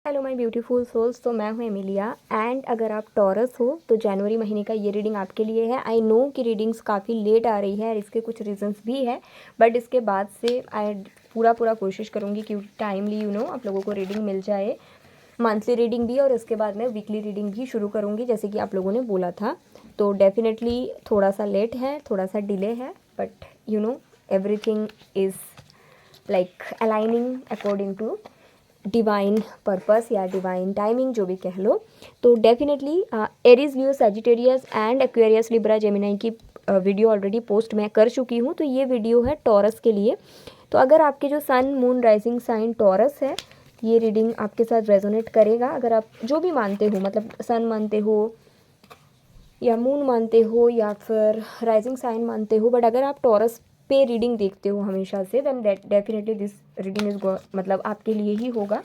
Hello my beautiful souls. तो मैं हूँ एमिलिया एंड अगर आप टॉरस हो तो जनवरी महीने का ये रीडिंग आपके लिए है। आई नो कि रीडिंग्स काफ़ी लेट आ रही है और इसके कुछ रीजंस भी है, बट इसके बाद से आई पूरा कोशिश करूँगी कि टाइमली आप लोगों को रीडिंग मिल जाए, मंथली रीडिंग भी, और उसके बाद मैं वीकली रीडिंग भी शुरू करूँगी जैसे कि आप लोगों ने बोला था। तो डेफिनेटली थोड़ा सा लेट है, थोड़ा सा डिले है, but everything is like aligning according to divine purpose या डिवाइन टाइमिंग, जो भी कह लो। तो definitely Aries, Leo, Sagittarius and Aquarius, Libra, Gemini की वीडियो ऑलरेडी पोस्ट मैं कर चुकी हूँ। तो ये वीडियो है टॉरस के लिए। तो अगर आपके जो sun moon rising sign Taurus है, ये रीडिंग आपके साथ रेजोनेट करेगा। अगर आप जो भी मानते हो, मतलब सन मानते हो या मून मानते हो या फिर राइजिंग साइन मानते हो, बट अगर आप टॉरस पे रीडिंग देखते हो हमेशा से, then definitely this reading is मतलब आपके लिए ही होगा।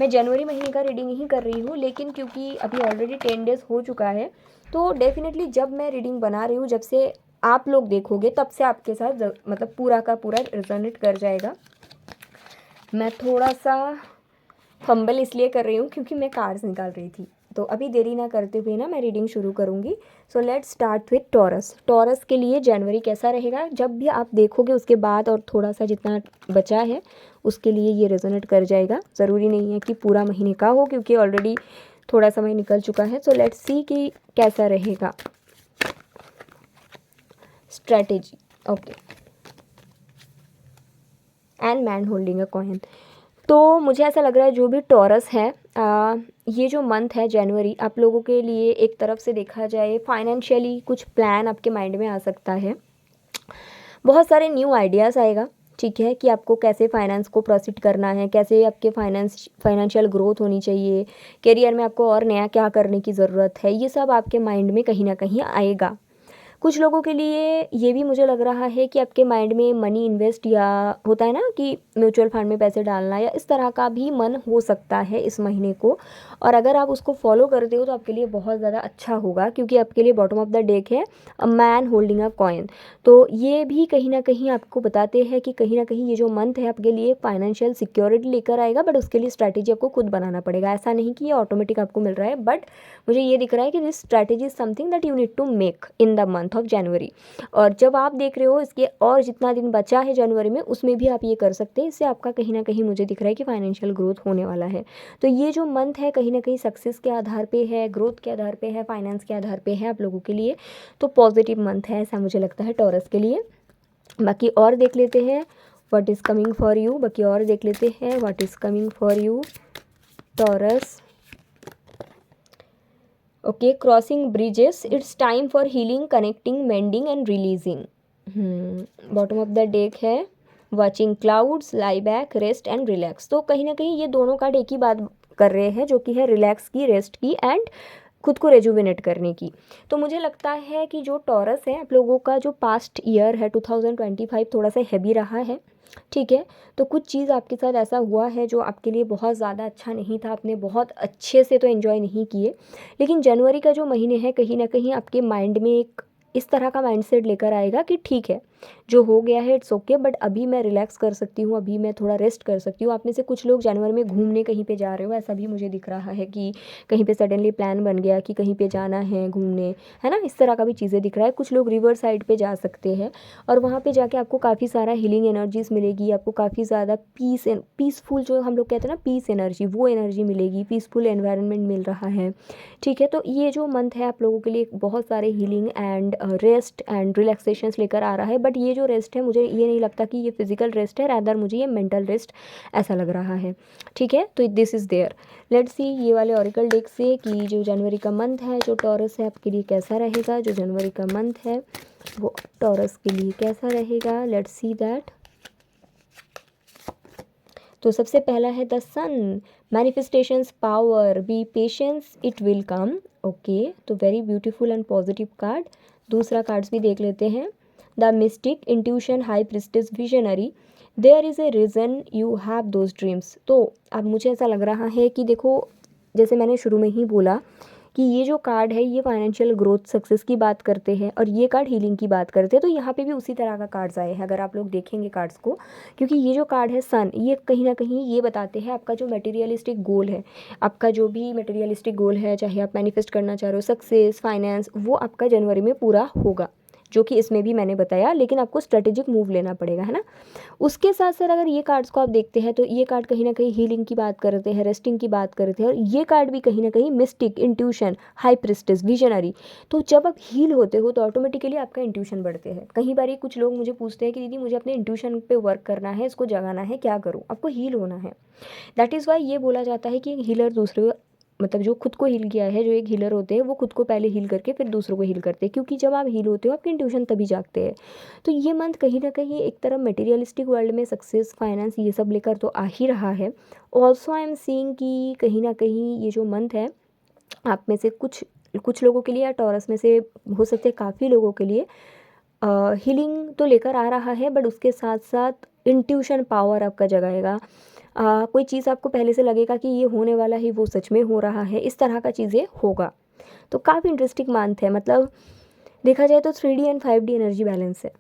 मैं जनवरी महीने का रीडिंग ही कर रही हूँ, लेकिन क्योंकि अभी ऑलरेडी 10 डेज़ हो चुका है, तो डेफिनेटली जब मैं रीडिंग बना रही हूँ, जब से आप लोग देखोगे तब से आपके साथ मतलब पूरा का पूरा रिजोनेट कर जाएगा। मैं थोड़ा सा फंबल इसलिए कर रही हूँ क्योंकि मैं कार्ड्स निकाल रही थी। तो अभी देरी ना करते हुए ना मैं रीडिंग शुरू करूँगी। So let's start with taurus. Taurus के लिए जनवरी कैसा रहेगा, जब भी आप देखोगे उसके बाद और थोड़ा सा जितना बचा है उसके लिए ये रेजोनेट कर जाएगा। ज़रूरी नहीं है कि पूरा महीने का हो, क्योंकि ऑलरेडी थोड़ा समय निकल चुका है। सो लेट्स सी कि कैसा रहेगा strategy. Okay, and man holding a coin. तो मुझे ऐसा लग रहा है जो भी टॉरस है, ये जो मंथ है जनवरी, आप लोगों के लिए एक तरफ से देखा जाए फाइनेंशियली कुछ प्लान आपके माइंड में आ सकता है। बहुत सारे न्यू आइडियाज़ आएगा, ठीक है, कि आपको कैसे फाइनेंस को प्रोसीड करना है, कैसे आपके फाइनेंशियल ग्रोथ होनी चाहिए, करियर में आपको और नया क्या करने की ज़रूरत है, ये सब आपके माइंड में कहीं ना कहीं आएगा। कुछ लोगों के लिए ये भी मुझे लग रहा है कि आपके माइंड में मनी इन्वेस्ट, या होता है ना कि म्यूचुअल फंड में पैसे डालना, या इस तरह का भी मन हो सकता है इस महीने को। और अगर आप उसको फॉलो करते हो तो आपके लिए बहुत ज़्यादा अच्छा होगा, क्योंकि आपके लिए बॉटम ऑफ द डेक है a man holding a coin. तो ये भी कहीं ना कहीं आपको बताते हैं कि कहीं ना कहीं ये जो मंथ है आपके लिए फाइनेंशियल सिक्योरिटी लेकर आएगा, बट उसके लिए स्ट्रैटेजी आपको खुद बनाना पड़ेगा। ऐसा नहीं कि ये ऑटोमेटिक आपको मिल रहा है, बट मुझे ये दिख रहा है कि this strategy is something that you need to make in the month of January. और जब आप देख रहे हो इसके और जितना दिन बचा है जनवरी में, उसमें भी आप ये कर सकते हैं। इससे आपका कहीं ना कहीं मुझे दिख रहा है कि फाइनेंशियल ग्रोथ होने वाला है। तो ये जो मंथ है कहीं ना कहीं सक्सेस के आधार पे है, ग्रोथ के आधार पे है, फाइनेंस के आधार पे है आप लोगों के लिए। तो पॉजिटिव मंथ है ऐसा मुझे लगता है टॉरस के लिए। बाकी और देख लेते हैं what is coming for you. बाकी और देख लेते हैं what is coming for you Taurus. Okay, crossing bridges, it's time for healing, connecting, mending and releasing. Bottom of the deck है watching clouds, lie back, rest and relax. तो कहीं ना कहीं ये दोनों कार्ड एक ही बात कर रहे हैं, जो कि है रिलैक्स की, रेस्ट की एंड खुद को रेजुविनेट करने की। तो मुझे लगता है कि जो टॉरस है आप लोगों का, जो पास्ट ईयर है 2025 थोड़ा सा हैवी रहा है, ठीक है। तो कुछ चीज़ आपके साथ ऐसा हुआ है जो आपके लिए बहुत ज़्यादा अच्छा नहीं था, आपने बहुत अच्छे से तो एंजॉय नहीं किए। लेकिन जनवरी का जो महीने है कहीं ना कहीं आपके माइंड में एक इस तरह का माइंडसेट लेकर आएगा कि ठीक है जो हो गया है इट्स ओके, बट अभी मैं रिलैक्स कर सकती हूँ, अभी मैं थोड़ा रेस्ट कर सकती हूँ। आप में से कुछ लोग जनवरी में घूमने कहीं पे जा रहे हो, ऐसा भी मुझे दिख रहा है कि कहीं पे सडनली प्लान बन गया कि कहीं पे जाना है घूमने, है ना, इस तरह का भी चीज़ें दिख रहा है। कुछ लोग रिवर साइड पे जा सकते हैं और वहाँ पे जाके आपको काफ़ी सारा हीलिंग एनर्जीज मिलेगी, आपको काफ़ी ज़्यादा पीसफुल, जो हम लोग कहते हैं ना पीस एनर्जी, वो एनर्जी मिलेगी, पीसफुल एनवायरनमेंट मिल रहा है, ठीक है। तो ये जो मंथ है आप लोगों के लिए बहुत सारे healing and rest and relaxations लेकर आ रहा है। बट ये जो रेस्ट है मुझे ये नहीं लगता कि ये फिजिकल रेस्ट है, रादर मुझे ये मेंटल रेस्ट ऐसा लग रहा है, ठीक है। तो this is there. Let's see ये वाले ऑरिकल डेक से कि जो जनवरी का मंथ है जो टॉरस है आपके लिए कैसा रहेगा। जो जनवरी का मंथ है वो टॉरस के लिए कैसा रहेगा, लेट्स सी दैट। तो सबसे पहला है the sun, manifestations power, be patience, it will come. Okay, तो very beautiful and positive card. दूसरा कार्ड्स भी देख लेते हैं। The mystic, intuition, high priestess, visionary, there is a reason you have those dreams. तो अब मुझे ऐसा लग रहा है कि देखो, जैसे मैंने शुरू में ही बोला कि ये जो कार्ड है ये फाइनेंशियल ग्रोथ सक्सेस की बात करते हैं और ये कार्ड हीलिंग की बात करते हैं। तो यहाँ पे भी उसी तरह का कार्ड्स आए हैं अगर आप लोग देखेंगे कार्ड्स को, क्योंकि ये जो कार्ड है सन, ये कहीं ना कहीं ये बताते हैं आपका जो मटेरियलिस्टिक गोल है, आपका जो भी मटेरियलिस्टिक गोल है, चाहे आप मैनिफेस्ट करना चाह रहे हो सक्सेस, फाइनेंस, वो आपका जनवरी में पूरा होगा, जो कि इसमें भी मैंने बताया। लेकिन आपको स्ट्रेटेजिक मूव लेना पड़ेगा, है ना। उसके साथ साथ अगर ये कार्ड्स को आप देखते हैं तो ये कार्ड कहीं ना कहीं हीलिंग की बात करते हैं, रेस्टिंग की बात करते हैं, और ये कार्ड भी कहीं ना कहीं mistake, intuition, high priestess, visionary. तो जब आप हील होते हो तो ऑटोमेटिकली आपका इंट्यूशन बढ़ते हैं। कई बार कुछ लोग मुझे पूछते हैं कि दीदी मुझे अपने इंट्यूशन पे वर्क करना है, इसको जगाना है, क्या करूँ? आपको हील होना है। दैट इज़ वाई ये बोला जाता है कि हीलर दूसरे, मतलब जो खुद को हील किया है, जो एक हीलर होते हैं वो खुद को पहले हील करके फिर दूसरों को हील करते हैं, क्योंकि जब आप हील होते हो आपकी इंट्यूशन तभी जागते हैं। तो ये मंथ कहीं ना कहीं एक तरफ मटेरियलिस्टिक वर्ल्ड में सक्सेस, फाइनेंस, ये सब लेकर तो आ ही रहा है। ऑल्सो आई एम सीइंग कि कहीं ना कहीं ये जो मंथ है आप में से कुछ कुछ लोगों के लिए या टॉरस में से हो सकते हैं काफ़ी लोगों के लिए हीलिंग तो लेकर आ रहा है, बट उसके साथ साथ इंट्यूशन पावर आपका जगाएगा। कोई चीज़ आपको पहले से लगेगा कि ये होने वाला है, वो सच में हो रहा है, इस तरह का चीज़ें होगा। तो काफ़ी इंटरेस्टिंग मंथ है, मतलब देखा जाए तो 3D and 5D energy balance है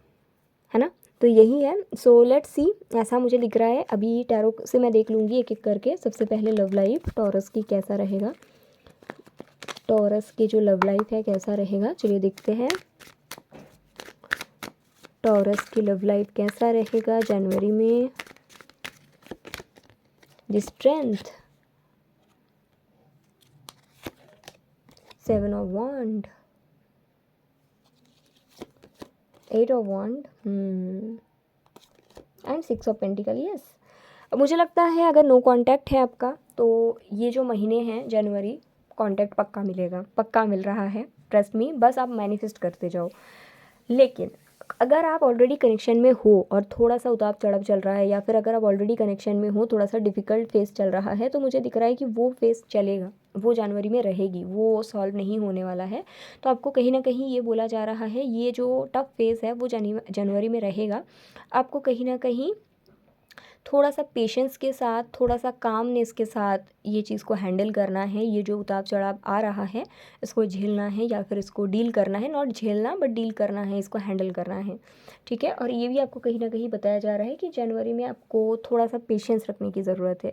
ना। तो यही है। सो लेट्स सी, ऐसा मुझे दिख रहा है। अभी टैरो से मैं देख लूँगी एक एक करके। सबसे पहले लव लाइफ टॉरस की कैसा रहेगा, टॉरस की जो लव लाइफ है कैसा रहेगा, चलिए देखते हैं। टॉरस की लव लाइफ कैसा रहेगा जनवरी में। The strength, 7 of wand, 8 of wand and 6 of pentacle. Yes, मुझे लगता है अगर नो कांटेक्ट है आपका तो ये जो महीने हैं जनवरी, कांटेक्ट पक्का मिलेगा, पक्का मिल रहा है, ट्रस्ट मी। बस आप मैनिफेस्ट करते जाओ। लेकिन अगर आप ऑलरेडी कनेक्शन में हो और थोड़ा सा उतार चढ़ाव चल रहा है, या फिर अगर आप ऑलरेडी कनेक्शन में हो, थोड़ा सा डिफ़िकल्ट फेस चल रहा है, तो मुझे दिख रहा है कि वो फेस चलेगा, वो जनवरी में रहेगी, वो सॉल्व नहीं होने वाला है। तो आपको कहीं ना कहीं ये बोला जा रहा है ये जो टफ फेस है वो जनवरी में रहेगा। आपको कहीं ना कहीं थोड़ा सा पेशेंस के साथ, थोड़ा सा कामनेस के साथ ये चीज़ को हैंडल करना है। ये जो उतार चढ़ाव आ रहा है इसको झेलना है, या फिर इसको डील करना है, नॉट झेलना बट डील करना है, इसको हैंडल करना है, ठीक है। और ये भी आपको कहीं ना कहीं बताया जा रहा है कि जनवरी में आपको थोड़ा सा पेशेंस रखने की ज़रूरत है।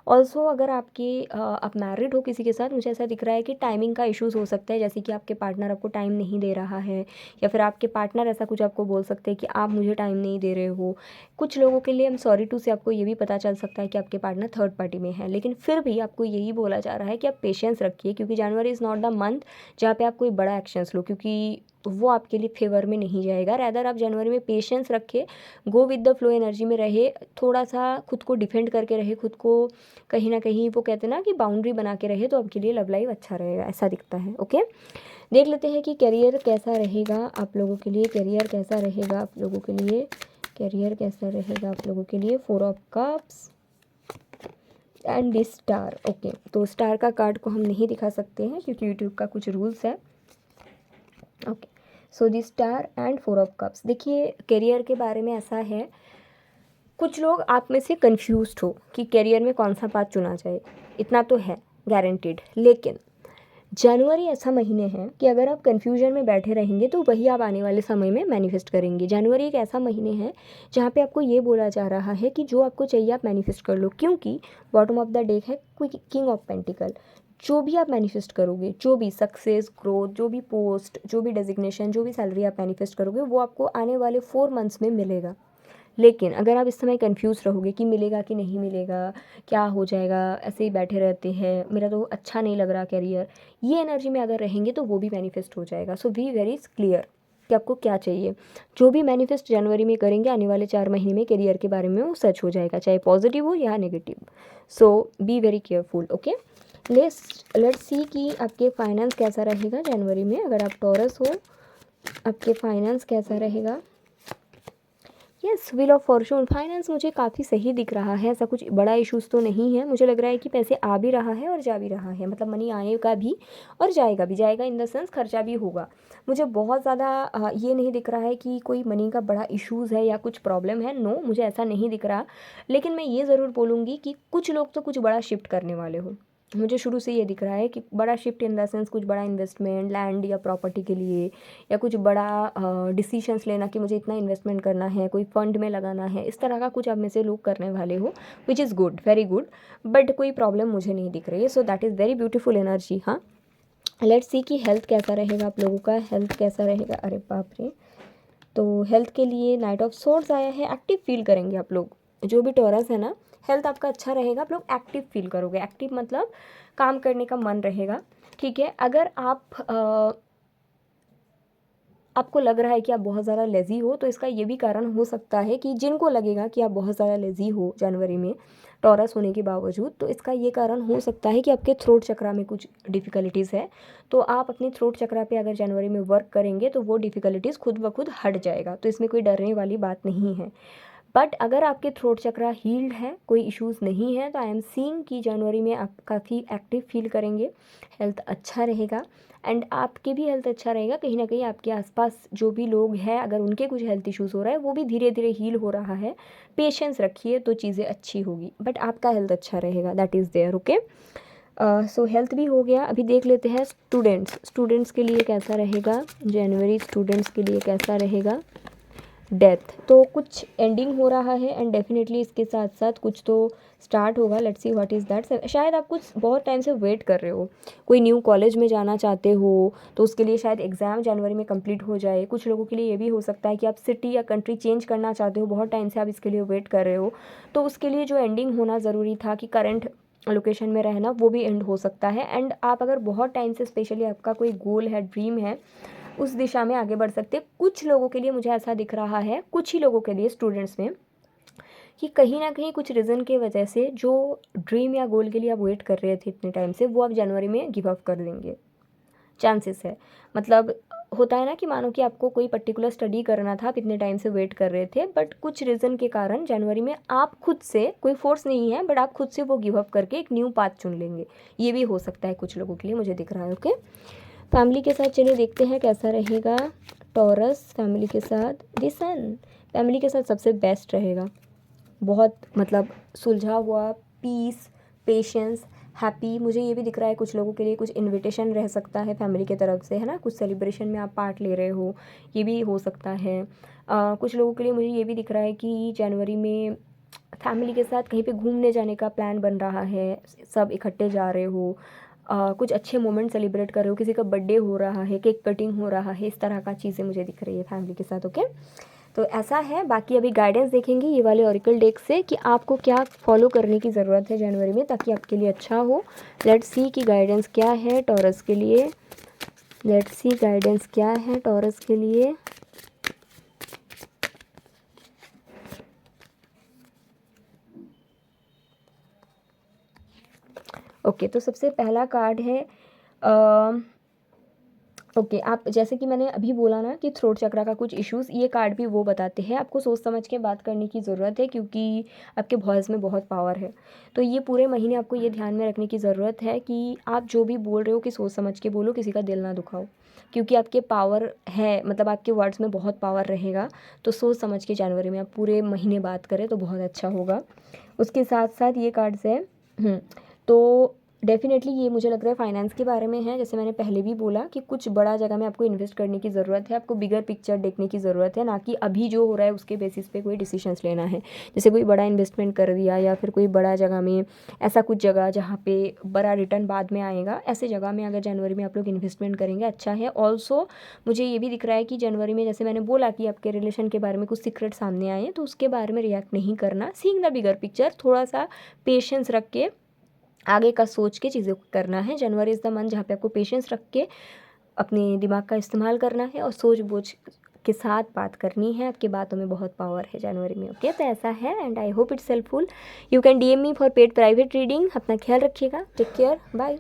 ऑल्सो अगर आप मैरिड हो किसी के साथ, मुझे ऐसा दिख रहा है कि टाइमिंग का इश्यूज़ हो सकता है, जैसे कि आपके पार्टनर आपको टाइम नहीं दे रहा है, या फिर आपके पार्टनर ऐसा कुछ आपको बोल सकते हैं कि आप मुझे टाइम नहीं दे रहे हो। कुछ लोगों के लिए आई एम सॉरी टू से आपको ये भी पता चल सकता है कि आपके पार्टनर थर्ड पार्टी में है, लेकिन फिर भी आपको यही बोला जा रहा है कि आप पेशेंस रखिए, क्योंकि जनवरी इज़ नॉट द मंथ जहाँ पे आप कोई बड़ा एक्शंस लो, क्योंकि वो आपके लिए फेवर में नहीं जाएगा। रैदर आप जनवरी में पेशेंस रखे, go with the flow energy में रहे, थोड़ा सा खुद को डिफेंड करके रहे, खुद को कहीं ना कहीं वो कहते हैं ना कि बाउंड्री बना के रहे, तो आपके लिए लव लाइफ अच्छा रहेगा, ऐसा दिखता है। ओके, देख लेते हैं कि करियर कैसा रहेगा आप लोगों के लिए, करियर कैसा रहेगा आप लोगों के लिए, करियर कैसा रहेगा आप लोगों के लिए। 4 of cups and this star. Okay, तो स्टार का कार्ड को हम नहीं दिखा सकते हैं क्योंकि यूट्यूब का कुछ रूल्स है। Okay, so this star and 4 of cups. देखिए करियर के बारे में ऐसा है, कुछ लोग आप में से कंफ्यूज्ड हो कि करियर में कौन सा पाथ चुना जाए, इतना तो है गारंटीड। लेकिन जनवरी ऐसा महीने है कि अगर आप कन्फ्यूजन में बैठे रहेंगे तो वही आप आने वाले समय में मैनिफेस्ट करेंगे। जनवरी एक ऐसा महीने है जहाँ पे आपको ये बोला जा रहा है कि जो आपको चाहिए आप मैनिफेस्ट कर लो, क्योंकि बॉटम ऑफ द डेक है किंग ऑफ पेंटिकल। जो भी आप मैनिफेस्ट करोगे, जो भी सक्सेस, ग्रोथ, जो भी पोस्ट, जो भी डेजिग्नेशन, जो भी सैलरी आप मैनिफेस्ट करोगे, वो आपको आने वाले 4 मंथ्स में मिलेगा। लेकिन अगर आप इस समय कंफ्यूज रहोगे कि मिलेगा कि नहीं मिलेगा, क्या हो जाएगा, ऐसे ही बैठे रहते हैं, मेरा तो अच्छा नहीं लग रहा करियर, ये एनर्जी में अगर रहेंगे तो वो भी मैनिफेस्ट हो जाएगा। सो बी वेरी क्लियर कि आपको क्या चाहिए। जो भी मैनिफेस्ट जनवरी में करेंगे आने वाले 4 महीने में करियर के बारे में वो सच हो जाएगा, चाहे पॉजिटिव हो या negative. So be very careful. Okay, let's see कि आपके फाइनेंस कैसा रहेगा जनवरी में। अगर आप टॉरस हो, आपके फाइनेंस कैसा रहेगा। Yes, wheel of Fortune. Finance मुझे काफ़ी सही दिख रहा है, ऐसा कुछ बड़ा इश्यूज़ तो नहीं है। मुझे लग रहा है कि पैसे आ भी रहा है और जा भी रहा है, मतलब मनी आएगा भी और जाएगा भी, जाएगा इन द सेंस खर्चा भी होगा। मुझे बहुत ज़्यादा ये नहीं दिख रहा है कि कोई मनी का बड़ा इश्यूज़ है या कुछ प्रॉब्लम है, नो, मुझे ऐसा नहीं दिख रहा। लेकिन मैं ये ज़रूर बोलूँगी कि कुछ लोग तो कुछ बड़ा शिफ्ट करने वाले हो, मुझे शुरू से ये दिख रहा है कि बड़ा शिफ्ट इन द सेंस कुछ बड़ा इन्वेस्टमेंट लैंड या प्रॉपर्टी के लिए, या कुछ बड़ा डिसीजंस लेना कि मुझे इतना इन्वेस्टमेंट करना है, कोई फंड में लगाना है, इस तरह का कुछ आप में से लोग करने वाले हो, which is good, very good. But कोई प्रॉब्लम मुझे नहीं दिख रही है, so that is very beautiful energy. हाँ, लेट्स सी कि हेल्थ कैसा रहेगा आप लोगों का, हेल्थ कैसा रहेगा। अरे बाप रे, तो हेल्थ के लिए नाइट ऑफ सोर्ड्स आया है। एक्टिव फील करेंगे आप लोग, जो भी टॉरस है ना, हेल्थ आपका अच्छा रहेगा, आप लोग एक्टिव फील करोगे। एक्टिव मतलब काम करने का मन रहेगा, ठीक है। अगर आपको लग रहा है कि आप बहुत ज़्यादा लेज़ी हो, तो इसका ये भी कारण हो सकता है कि जिनको लगेगा कि आप बहुत ज़्यादा लेज़ी हो जनवरी में टॉरस होने के बावजूद, तो इसका ये कारण हो सकता है कि आपके थ्रोट चक्रा में कुछ डिफ़िकल्टीज़ है। तो आप अपने थ्रोट चक्रा पे अगर जनवरी में वर्क करेंगे तो वो डिफ़िकल्टीज़ खुद ब खुद हट जाएगा, तो इसमें कोई डरने वाली बात नहीं है। बट अगर आपके थ्रोट चक्रा हील्ड है, कोई इश्यूज़ नहीं है, तो आई एम सीइंग कि जनवरी में आप काफ़ी एक्टिव फील करेंगे, हेल्थ अच्छा रहेगा। एंड आपके भी हेल्थ अच्छा रहेगा, कहीं ना कहीं आपके आसपास जो भी लोग हैं अगर उनके कुछ हेल्थ इश्यूज़ हो रहा है वो भी धीरे धीरे हील हो रहा है। पेशेंस रखिए तो चीज़ें अच्छी होगी, बट आपका हेल्थ अच्छा रहेगा, that is there. Okay, so health भी हो गया। अभी देख लेते हैं स्टूडेंट्स के लिए कैसा रहेगा जनवरी, स्टूडेंट्स के लिए कैसा रहेगा। डेथ तो कुछ एंडिंग हो रहा है, एंड डेफिनेटली इसके साथ साथ कुछ तो स्टार्ट होगा। Let's see what is that. शायद आप कुछ बहुत टाइम से वेट कर रहे हो, कोई न्यू कॉलेज में जाना चाहते हो, तो उसके लिए शायद एग्ज़ाम जनवरी में कंप्लीट हो जाए। कुछ लोगों के लिए ये भी हो सकता है कि आप सिटी या कंट्री चेंज करना चाहते हो, बहुत टाइम से आप इसके लिए वेट कर रहे हो, तो उसके लिए जो एंडिंग होना ज़रूरी था कि करंट लोकेशन में रहना, वो भी एंड हो सकता है। एंड आप अगर बहुत टाइम से स्पेशली आपका कोई गोल है, ड्रीम है, उस दिशा में आगे बढ़ सकते हैं। कुछ लोगों के लिए मुझे ऐसा दिख रहा है, कुछ ही लोगों के लिए स्टूडेंट्स में, कि कहीं ना कहीं कुछ रीज़न के वजह से जो ड्रीम या गोल के लिए आप वेट कर रहे थे इतने टाइम से, वो आप जनवरी में गिव अप कर देंगे, चांसेस है। मतलब होता है ना कि मानो कि आपको कोई पर्टिकुलर स्टडी करना था, आप इतने टाइम से वेट कर रहे थे, बट कुछ रीज़न के कारण जनवरी में आप खुद से, कोई फोर्स नहीं है, बट आप खुद से वो गिव अप करके एक न्यू पाथ चुन लेंगे। ये भी हो सकता है कुछ लोगों के लिए, मुझे दिख रहा है। ओके, फैमिली के साथ चलिए देखते हैं कैसा रहेगा टॉरस फैमिली के साथ। द सन फैमिली के साथ सबसे बेस्ट रहेगा, बहुत मतलब सुलझा हुआ, पीस, पेशेंस, हैप्पी। मुझे ये भी दिख रहा है कुछ लोगों के लिए कुछ इनविटेशन रह सकता है फैमिली की तरफ से, है ना, कुछ सेलिब्रेशन में आप पार्ट ले रहे हो, ये भी हो सकता है। कुछ लोगों के लिए मुझे ये भी दिख रहा है कि जनवरी में फैमिली के साथ कहीं पे घूमने जाने का प्लान बन रहा है, सब इकट्ठे जा रहे हो, कुछ अच्छे मोमेंट सेलिब्रेट कर रहे हो, किसी का बर्थडे हो रहा है, केक कटिंग हो रहा है, इस तरह का चीज़ें मुझे दिख रही है फैमिली के साथ। ओके, तो ऐसा है। बाकी अभी गाइडेंस देखेंगे ये वाले ऑरिकल डेक से कि आपको क्या फॉलो करने की ज़रूरत है जनवरी में ताकि आपके लिए अच्छा हो। लेट्स सी कि गाइडेंस क्या है टॉरस के लिए। लेट्स सी गाइडेंस क्या है टॉरस के लिए। ओके, तो सबसे पहला कार्ड है ओके आप जैसे कि मैंने अभी बोला ना कि थ्रोट चक्रा का कुछ इश्यूज़, ये कार्ड भी वो बताते हैं आपको सोच समझ के बात करने की ज़रूरत है, क्योंकि आपके वॉइस में बहुत पावर है। तो ये पूरे महीने आपको ये ध्यान में रखने की ज़रूरत है कि आप जो भी बोल रहे हो कि सोच समझ के बोलो, किसी का दिल ना दुखाओ, क्योंकि आपके पावर है, मतलब आपके वर्ड्स में बहुत पावर रहेगा। तो सोच समझ के जनवरी में आप पूरे महीने बात करें तो बहुत अच्छा होगा। उसके साथ साथ ये कार्ड्स है तो डेफ़िनेटली ये मुझे लग रहा है फाइनेंस के बारे में है। जैसे मैंने पहले भी बोला कि कुछ बड़ा जगह में आपको इन्वेस्ट करने की ज़रूरत है, आपको बिगर पिक्चर देखने की ज़रूरत है, ना कि अभी जो हो रहा है उसके बेसिस पे कोई डिसीजंस लेना है। जैसे कोई बड़ा इन्वेस्टमेंट कर दिया या फिर कोई बड़ा जगह में, ऐसा कुछ जगह जहाँ पे बड़ा रिटर्न बाद में आएगा, ऐसे जगह में अगर जनवरी में आप लोग इन्वेस्टमेंट करेंगे अच्छा है। ऑल्सो मुझे ये भी दिख रहा है कि जनवरी में, जैसे मैंने बोला कि आपके रिलेशन के बारे में कुछ सीक्रेट सामने आए, तो उसके बारे में रिएक्ट नहीं करना, सीइंग द बिगर पिक्चर, थोड़ा सा पेशेंस रख के आगे का सोच के चीज़ें को करना है। जनवरी इज़ द मंथ जहाँ पे आपको पेशेंस रख के अपने दिमाग का इस्तेमाल करना है और सोच बूझ के साथ बात करनी है। आपकी बातों में बहुत पावर है जनवरी में। ओके, तो ऐसा है and I hope it's helpful. You can DM me for paid private reading. अपना ख्याल रखिएगा, टेक केयर, बाय।